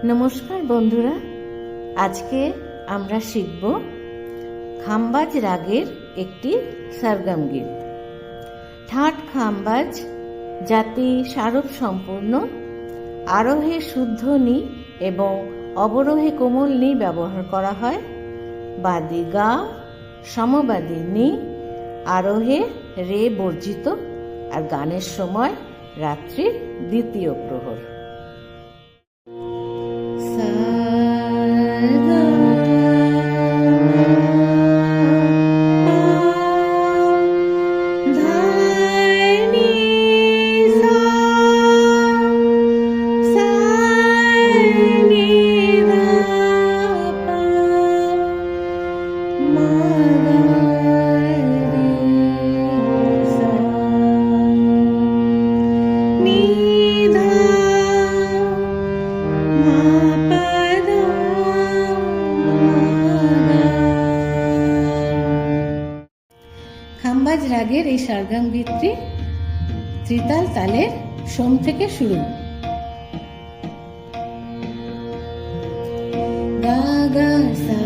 নমস্কার বন্ধুরা, আজকে আমরা শিখব খামবাজ রাগের একটি সরগম গীত। ঠাট খামবাজ জাতি স্মারক সম্পূর্ণ, আরোহে শুদ্ধ নি এবং অবরোহে কোমল নি ব্যবহার করা হয়। বাদী গা, সমবাদী নি, আরোহে রে বর্জিত, আর গানের সময় রাত্রির দ্বিতীয় প্রহর। খামবাজ রাগের এই সরগম গীতটি ত্রিতাল তালের সোম থেকে শুরু। গা গা সা